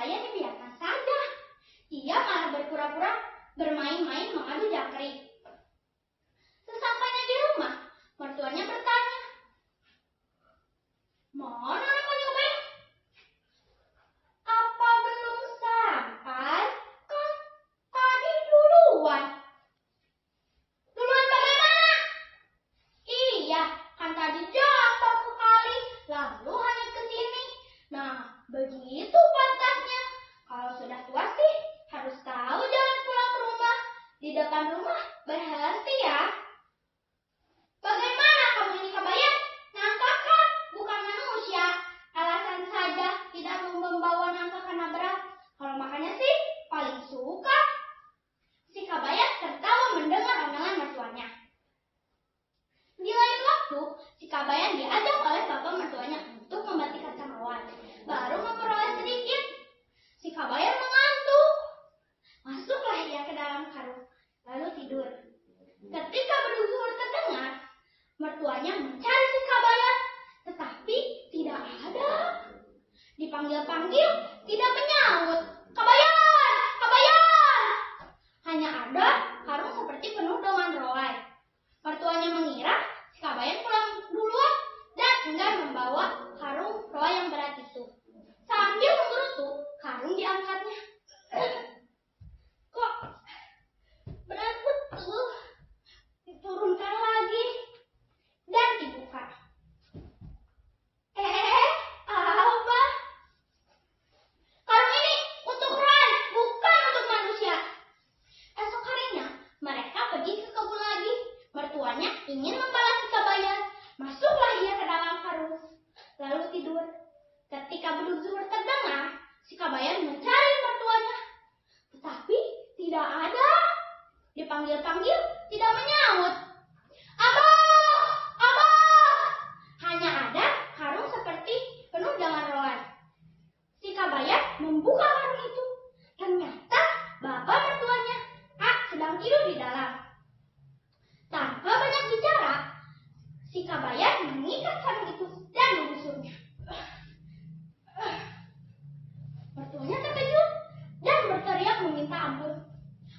Kabayan dibiarkan saja. Ia malah berpura-pura bermain-main mengadu jangkrik. Sesampainya di rumah, mertuanya bertanya, "Mana anak Kabayan? Apa belum sampai? Kan tadi duluan." "Duluan bagaimana?" "Iya, kan tadi jatuh ke kali, lalu hanyut ke sini. Nah, begitu pantasnya. Kalau sudah tua sih, harus tahu jalan pulang ke rumah. Di depan rumah berhenti ya." "Bagaimana kamu ini Kabayan? Nangka kan bukan manusia. Alasan saja tidak membawa nangka karena berat. Kalau makannya sih paling suka." Si Kabayan tertawa mendengar omelan mertuanya. Di lain waktu, si Kabayan diajak oleh bapak mertuanya untuk membatikkan cangkawat. Baru memperoleh sedikit, si Kabayan mengantuk. Masuklah ia ke dalam karung, lalu tidur. Ketika bedug zuhur terdengar, mertuanya mencari si Kabayan, tetapi tidak ada. Dipanggil-panggil, tidak menyaut. "Kabayan! Kabayan!" Hanya ada karung seperti penuh dengan roai. Mertuanya mengira si Kabayan pulang duluan dan enggan membawa karung roai yang berat itu. Sambil menggerutu, karung diangkatnya. "Kok berat betul?" Diturunkan lagi dan dibuka. Apa? "Karung ini untuk roai, bukan untuk manusia." Esok harinya, mereka pergi ke kebun lagi. Mertuanya ingin membalas si Kabayan. Masuklah ia ke dalam karung, lalu tidur. Ketika bedug zuhur terdengar, si Kabayan mencari mertuanya, tetapi tidak ada. Dipanggil-panggil, tidak menyaut. "Abah! Abah!" Hanya ada karung seperti penuh dengan roai. Si Kabayan membuka karung itu. Ternyata bapak mertuanya sedang tidur di dalam. Tanpa banyak bicara, si Kabayan mengikat karung itu dan mengusurnya. Mertuanya terkejut dan berteriak meminta ampun.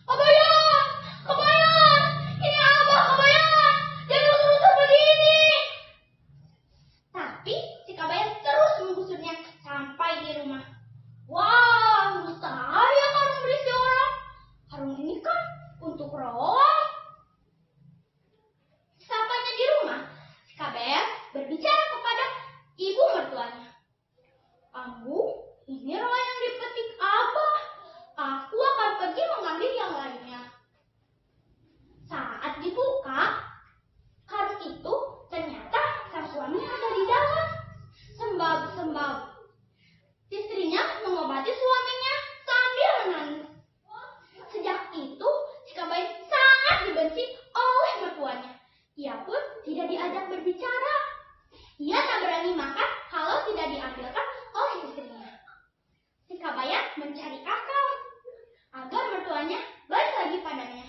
"Kabayan! Kabayan! Ini Abah Kabayan! Jangan rusuh begini!" Tapi si Kabayan terus menggusurnya sampai di rumah. "Wah, mustahil karung berisi orang. Karung ini kan untuk roai." Sampainya di rumah, si Kabayan berbicara kepada ibu mertuanya. "Ambu, ini roai yang dipetik Abah. Aku akan pergi mengambil yang lainnya." Saat dibuka karung itu, ternyata sang suami ada di dalam. Sembab-sembab istrinya mengobati suaminya sambil menangis. Sejak itu, si Kabayan sangat dibenci oleh mertuanya. Ia pun tidak diajak berbicara. Ia tak berani makan kalau tidak diambilkan oleh istrinya. Si Kabayan mencari akal agar mertuanya balik lagi padanya.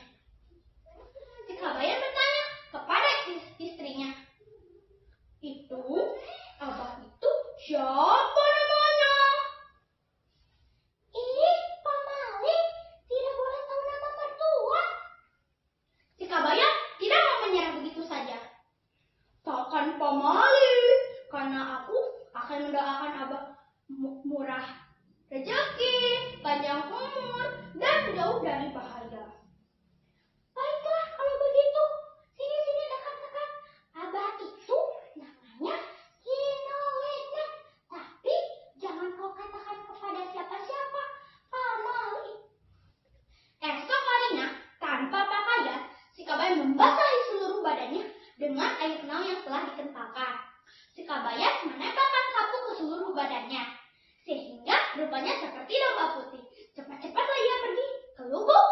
Si Kabayan bertanya kepada istrinya, "Itu, Abah itu siapa namanya?" "Ih, Pak Malik, tidak boleh tahu nama mertua." Si Kabayan tidak mau menyerah begitu saja. "Takkan Pak Malik, karena aku akan mendoakan Abah murah rezeki, panjang umur, dan jauh dari bahaya." "Baiklah kalau begitu. Sini dekat-dekat. Abah itu namanya Kinolena. Tapi jangan kau katakan kepada siapa-siapa, Pak Malik." Esok harinya, tanpa pakaian, si Kabayan membasahi seluruh badannya dengan air kenal yang telah dikentakan. Si Kabayan menempelkan sapu ke seluruh badannya, sehingga rupanya seperti domba putih. Cepat-cepatlah ia pergi ke lubuk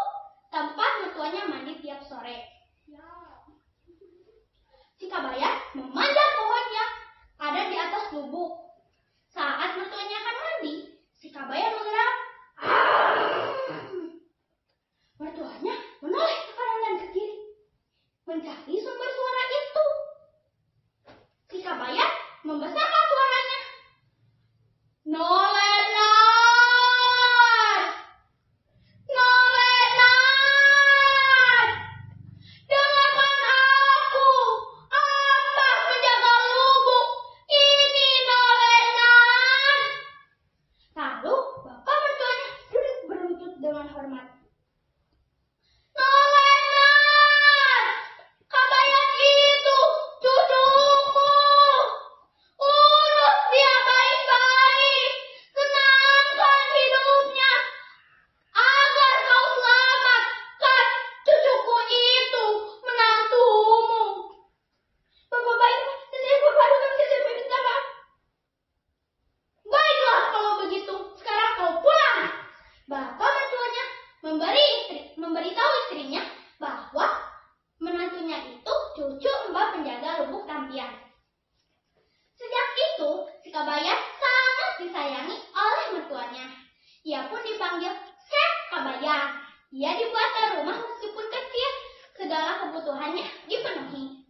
Kabayang. Ia dibuatkan rumah meskipun kecil, segala kebutuhannya dipenuhi.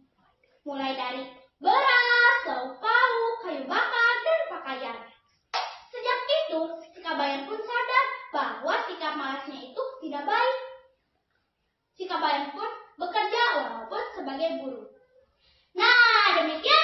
Mulai dari beras, lauk pauk, kayu bakar, dan pakaian. Sejak itu, si Kabayang pun sadar bahwa sikap malasnya itu tidak baik. Si Kabayang pun bekerja walaupun sebagai buruh. Nah, demikian